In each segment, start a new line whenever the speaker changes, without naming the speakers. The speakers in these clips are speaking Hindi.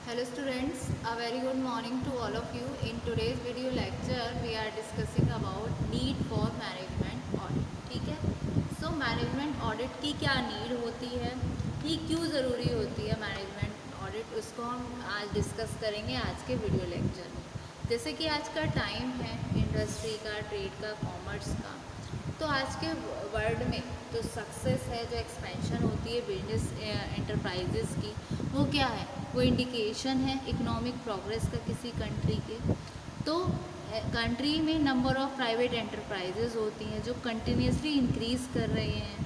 Hello students, a very good morning to all of you. In today's video lecture, we are discussing about need for management audit. ठीक है, so management audit की क्या need होती है, ये क्यों ज़रूरी होती है management audit, उसको हम आज डिस्कस करेंगे आज के वीडियो लेक्चर में। जैसे कि आज का टाइम है इंडस्ट्री का, ट्रेड का, कॉमर्स का, तो आज के वर्ल्ड में जो सक्सेस है, जो एक्सपेंशन होती है बिजनेस एंटरप्राइजेस की, वो क्या है, वो इंडिकेशन है इकोनॉमिक प्रोग्रेस का किसी कंट्री के। तो कंट्री में नंबर ऑफ प्राइवेट एंटरप्राइजेस होती हैं जो कंटिन्यूसली इंक्रीज़ कर रही हैं।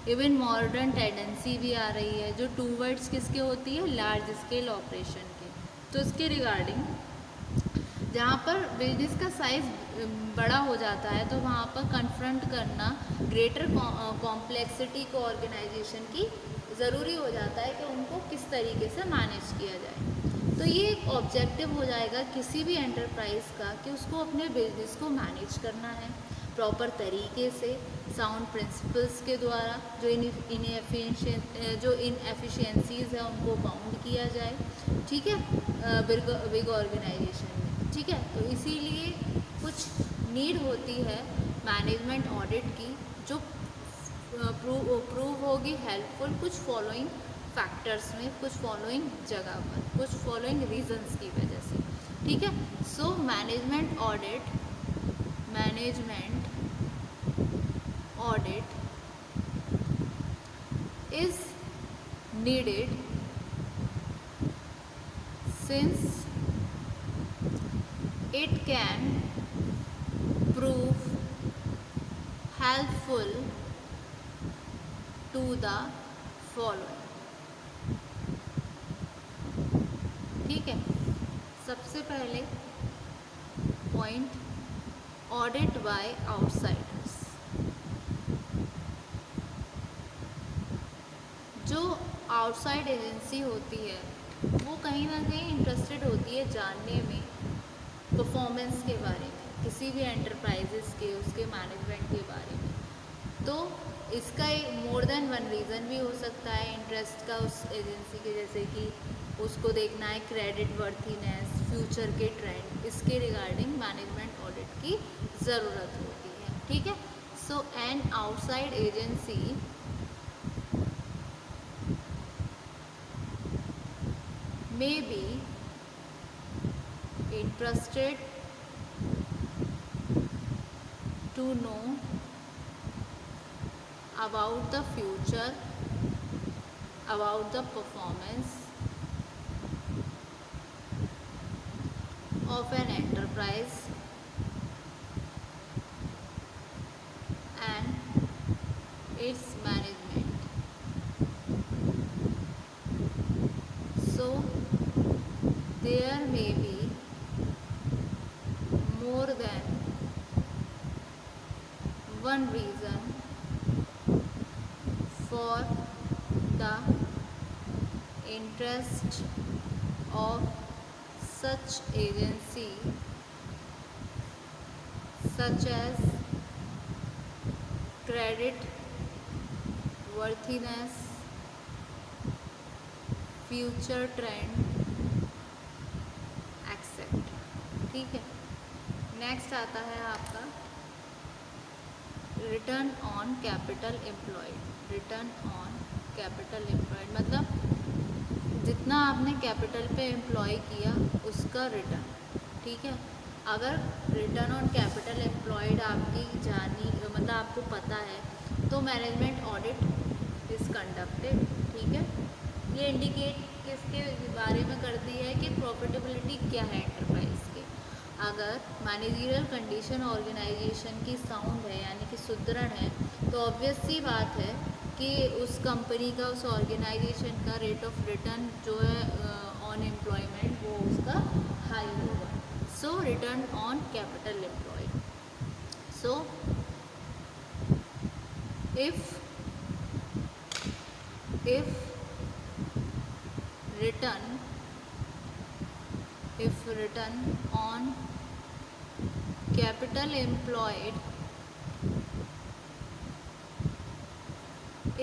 इवन मॉडर्न टेंडेंसी भी आ रही है जो टूवर्ड्स किसके होती है, लार्ज स्केल ऑपरेशन के। तो इसके रिगार्डिंग जहाँ पर बिजनेस का साइज़ बड़ा हो जाता है तो वहाँ पर कन्फ्रंट करना ग्रेटर कॉम्प्लेक्सिटी को ऑर्गेनाइजेशन की ज़रूरी हो जाता है कि उनको किस तरीके से मैनेज किया जाए। तो ये एक ऑब्जेक्टिव हो जाएगा किसी भी एंटरप्राइज का कि उसको अपने बिजनेस को मैनेज करना है प्रॉपर तरीके से, साउंड प्रिंसिपल्स के द्वारा, जो इनएफिशिएंसीज़ है उनको बाउंड किया जाए। ठीक है, बिग ऑर्गेनाइजेशन में। ठीक है, तो इसीलिए कुछ नीड होती है मैनेजमेंट ऑडिट की जो प्रूव होगी हेल्पफुल कुछ फॉलोइंग फैक्टर्स में, कुछ फॉलोइंग जगह पर, कुछ फॉलोइंग रीजंस की वजह से। ठीक है, so management audit is needed since it can prove helpful to the following। ठीक है, सबसे पहले पॉइंट, ऑडिट बाय आउटसाइडर्स। जो आउटसाइड एजेंसी होती है वो कहीं ना कहीं इंटरेस्टेड होती है जानने में परफॉर्मेंस के बारे में, किसी भी एंटरप्राइजेस के, उसके मैनेजमेंट के बारे में। तो इसका एक मोर देन वन रीज़न भी हो सकता है इंटरेस्ट का उस एजेंसी के, जैसे कि उसको देखना है क्रेडिट वर्थीनेस, फ्यूचर के ट्रेंड, इसके रिगार्डिंग मैनेजमेंट ऑडिट की ज़रूरत होती है। ठीक है, so an outside agency may be interested to know about the future, about the performance of an enterprise and its management. So there may be more than one reason for the interest of such agency, such as credit worthiness, future trend, except. ठीक है, नेक्स्ट आता है आपका return on capital employed. Return on capital employed मतलब जितना आपने कैपिटल पे एम्प्लॉय किया उसका रिटर्न। ठीक है, अगर रिटर्न ऑन कैपिटल एम्प्लॉयड आपकी जानी मतलब आपको पता है तो मैनेजमेंट ऑडिट इज़ कंडक्टेड। ठीक है, ये इंडिकेट किसके बारे में करती है कि प्रॉफिटेबिलिटी क्या है एंटरप्राइज के। अगर मैनेजरियल कंडीशन ऑर्गेनाइजेशन की साउंड है यानी कि सुदृढ़ है तो ऑब्वियस सी बात है कि उस कंपनी का, उस ऑर्गेनाइजेशन का रेट ऑफ रिटर्न जो है ऑन एम्प्लॉयमेंट वो उसका हाई होगा। So return on capital employed. So if return on capital employed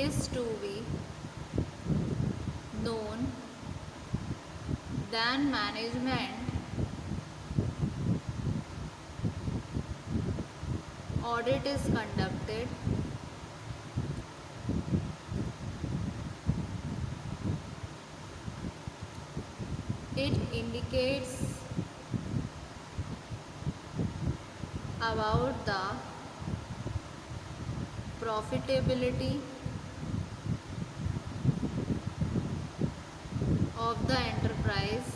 is to be known then management audit is conducted. It indicates about the profitability of the enterprise,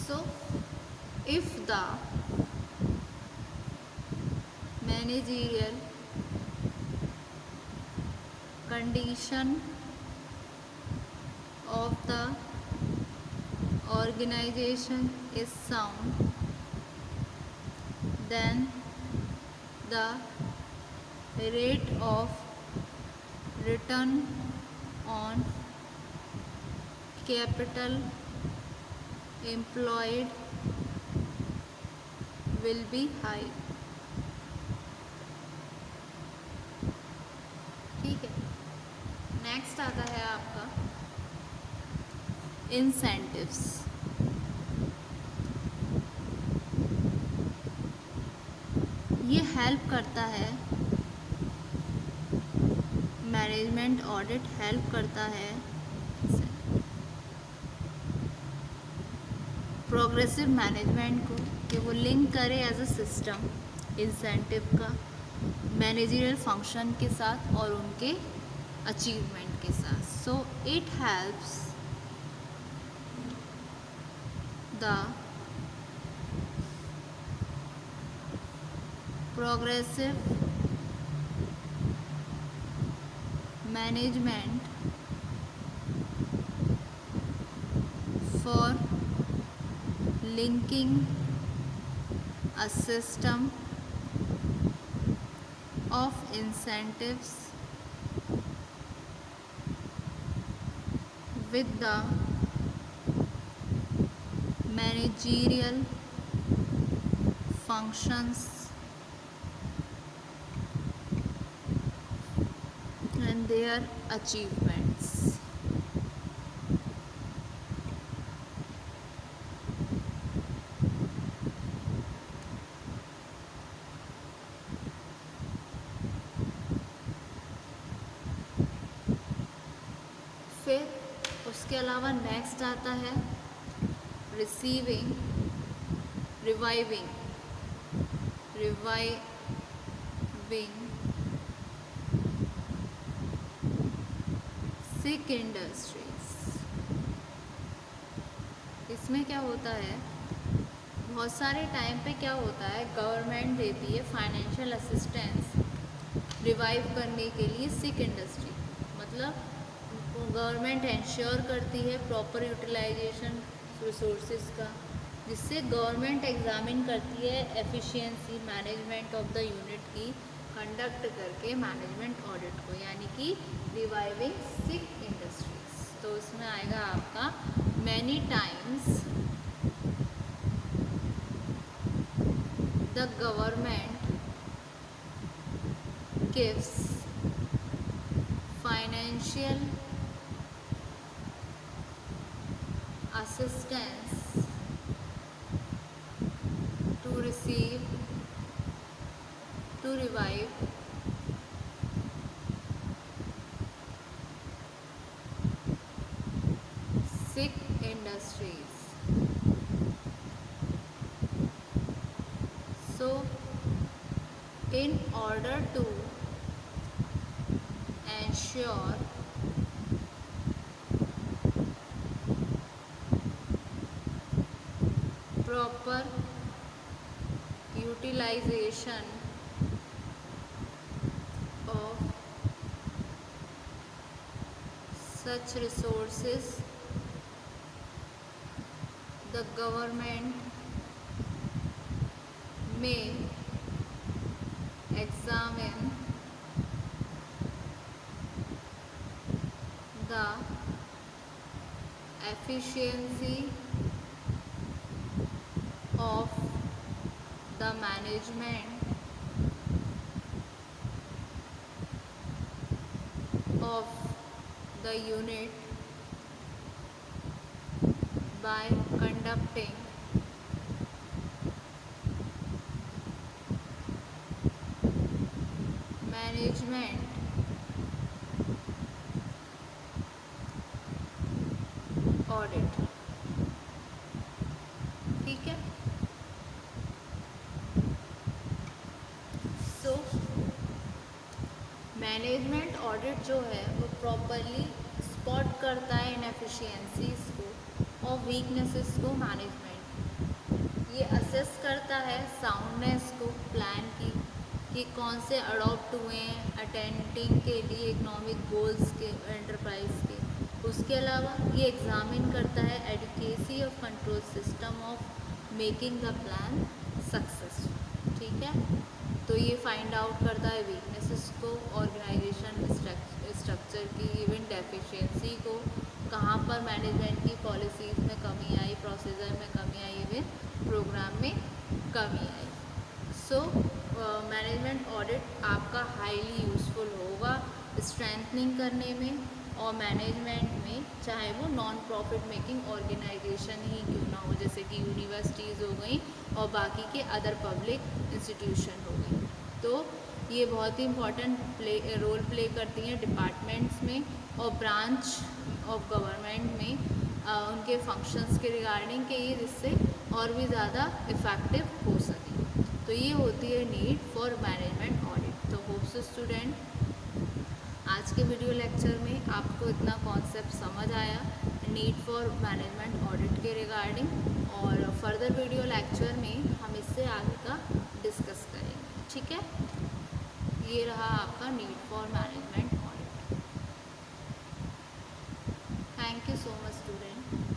so if the managerial condition of the organization is sound, then the rate of return on capital employed will be high. ठीक है, नेक्स्ट आता है आपका इंसेंटिव्स। ये हेल्प करता है, मैनेजमेंट ऑडिट हेल्प करता है प्रोग्रेसिव मैनेजमेंट को कि वो लिंक करे एज अ सिस्टम इंसेंटिव का मैनेजरियल फंक्शन के साथ और उनके अचीवमेंट के साथ। So it helps the progressive management for linking a system of incentives with the managerial functions and their achievements. फिर उसके अलावा नेक्स्ट आता है रिसीविंग रिवाइविंग सिक इंडस्ट्रीज। इसमें क्या होता है, बहुत सारे टाइम पे क्या होता है, गवर्नमेंट देती है फाइनेंशियल असिस्टेंस रिवाइव करने के लिए सिक इंडस्ट्री, मतलब गवर्नमेंट इंश्योर करती है प्रॉपर यूटिलाइजेशन रिसोर्सेज का, जिससे गवर्नमेंट एग्जामिन करती है efficiency management of the unit की कंडक्ट करके मैनेजमेंट ऑडिट को, यानी कि रिवाइविंग सिक इंडस्ट्रीज। तो इसमें आएगा आपका many times the government gives financial assistance to revive sick industries. So in order to ensure proper utilization of such resources, the government may examine the efficiency of the management of the unit by conducting management audit। ठीक है। सो मैनेजमेंट ऑडिट जो है वो प्रॉपरली स्पॉट करता है इनएफिशिएंसीज को और वीकनेसेस को मैनेजमेंट। ये असेस करता है साउंडनेस को प्लान की कि कौन से अडॉप्ट हुए हैं अटेंडिंग के लिए इकोनॉमिक गोल्स के एंटरप्राइज के। उसके अलावा ये एग्जामिन करता है adequacy of control system of making the plan successful. ठीक है। तो ये फाइंड आउट करता है वीकनेसेस को, ऑर्गेनाइजेशन स्ट्रक्चर की, इवन डेफिशिएंसी को, कहाँ पर मैनेजमेंट की पॉलिसीज़ में कमी आई, प्रोसीजर में कमी आई, इवन प्रोग्राम में कमी आई। सो मैनेजमेंट ऑडिट आपका हाईली यूज़फुल होगा स्ट्रेंथनिंग करने में और मैनेजमेंट में, चाहे वो नॉन प्रॉफिट मेकिंग ऑर्गेनाइजेशन ही क्यों ना हो, जैसे कि यूनिवर्सिटीज़ हो गई और बाकी के अदर पब्लिक इंस्टीट्यूशन हो गई। तो ये बहुत ही इम्पॉर्टेंट रोल प्ले करती हैं डिपार्टमेंट्स में और ब्रांच ऑफ गवर्नमेंट में उनके फंक्शंस के रिगार्डिंग के ये जिससे और भी ज़्यादा इफ़ेक्टिव हो सके। तो ये होती है नीड फॉर मैनेजमेंट ऑडिट। तो होप्स स्टूडेंट आज के वीडियो लेक्चर में आपको इतना कॉन्सेप्ट समझ आया नीड फॉर मैनेजमेंट ऑडिट के रिगार्डिंग, और फर्दर वीडियो लेक्चर में हम इससे आगे का डिस्कस करेंगे। ठीक है। ये रहा आपका need for management audit. Thank you so much student.